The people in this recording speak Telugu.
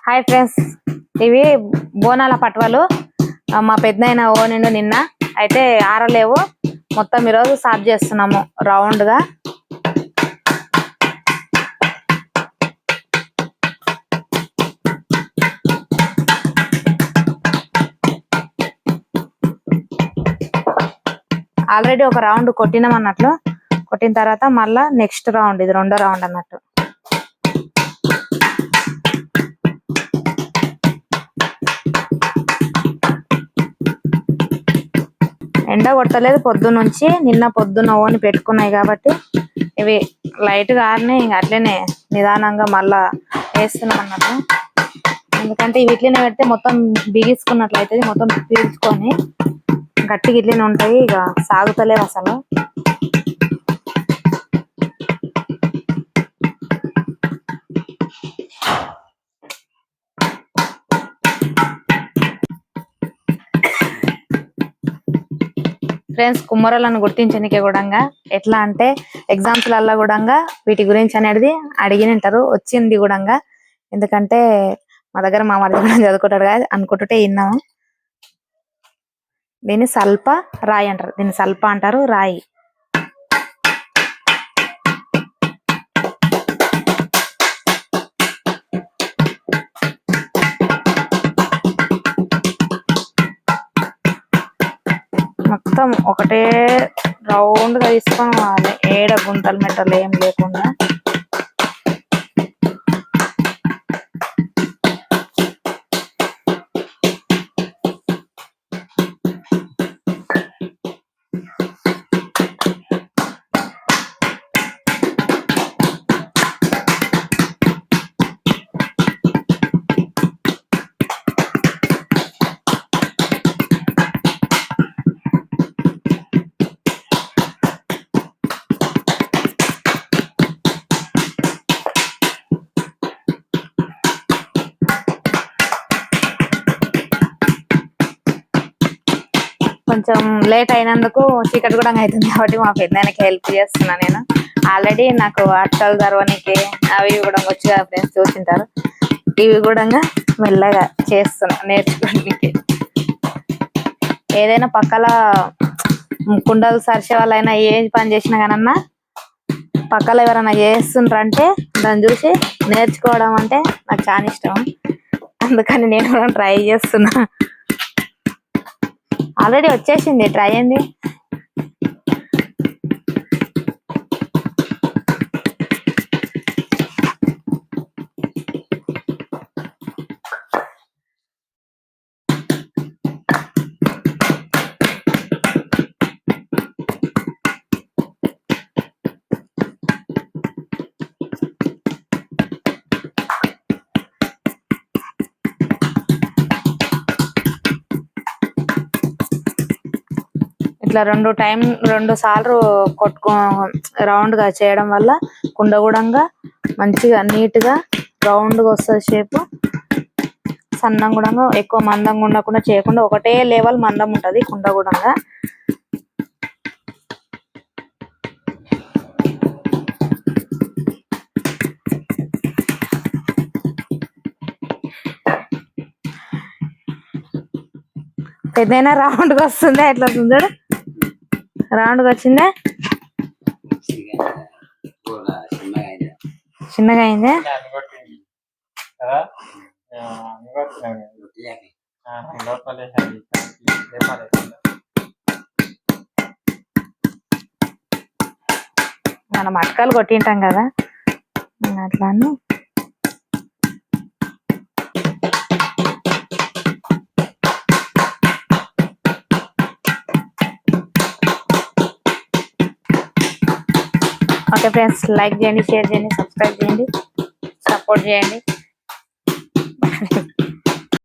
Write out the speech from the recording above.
హాయ్ ఫ్రెండ్స్, ఇవి బోనాల పట్వలు. మా పెద్దనాయన ఓనిండు నిన్న, అయితే ఆరలేవు. మొత్తం ఈరోజు సాఫ్ చేస్తున్నాము రౌండ్ గా. ఆల్రెడీ ఒక రౌండ్ కొట్టినాం అన్నట్లు. కొట్టిన తర్వాత మళ్ళా నెక్స్ట్ రౌండ్, ఇది రెండో రౌండ్ అన్నట్టు. ఎండ కొట్టలేదు పొద్దున్నుంచి, నిన్న పొద్దున్న ఓని పెట్టుకున్నాయి కాబట్టి ఇవి లైట్ గా ఆరినాయి. ఇంకా అట్లనే నిదానంగా మళ్ళా వేస్తున్నాం అన్నట్టు. ఎందుకంటే వీటినే పెడితే మొత్తం బిగించుకున్నట్లయితే మొత్తం పీల్చుకొని గట్టిగా ఇట్లనే ఉంటాయి, ఇక సాగుతలేవు అసలు. ఫ్రెండ్స్, కుమ్మరాలను గుర్తించడానికి కూడా ఎట్లా అంటే ఎగ్జామ్స్ లలో కూడా వీటి గురించి అనేది అడిగినంటారు, వచ్చింది కూడా. ఎందుకంటే మా దగ్గర మా మరిది కూడా చదువుకుంటాడు కదా, అనుకుంటుంటే విన్నాము. దీన్ని సల్ప రాయి అంటారు, దీన్ని సల్ప అంటారు, రాయి. మొత్తం ఒకటే రౌండ్ గా తీసుకోవాలి, ఏడ గుంటలు మెట్టలు ఏం లేకుండా. కొంచెం లేట్ అయినందుకు చీకటి కూడా అవుతుంది కాబట్టి మా పెద్దనాయనకి హెల్ప్ చేస్తున్నా నేను. ఆల్రెడీ నాకు అట్టలు దర్వనికి అవి కూడా వచ్చి ఫ్రెండ్స్ చూసింటారు. ఇవి కూడా మెల్లగా చేస్తున్నా, నేర్చుకోవడానికి. ఏదైనా పక్కల కుండలు సరిచే వాళ్ళైనా ఏ పని చేసినా కానన్నా పక్కల ఎవరైనా చేస్తుండ్రంటే దాన్ని చూసి నేర్చుకోవడం అంటే నాకు చాలా ఇష్టం. అందుకని నేను కూడా ట్రై చేస్తున్నా. ఆల్రెడీ వచ్చేసింది, ట్రై అయింది. ఇట్లా రెండు సార్లు కొట్టుకో రౌండ్ గా చేయడం వల్ల కుండ కూడా మంచిగా నీట్ గా రౌండ్ గా వస్తుంది షేప్. సన్నం కూడా ఎక్కువ మందంగా ఉండకుండా చేయకుండా ఒకటే లెవెల్ మందం ఉంటది కుండ కూడా. పెద్దైనా రౌండ్ గా వస్తుంది, ఎట్లా వస్తుంది రౌండ్ గా వచ్చిందే, చిన్నగా అయిందే. మనం అటకాలు కొట్టింటాం కదా అట్లా అని. ఓకే ఫ్రెండ్స్, లైక్ చేయండి, షేర్ చేయండి, సబ్స్క్రైబ్ చేయండి, సపోర్ట్ చేయండి.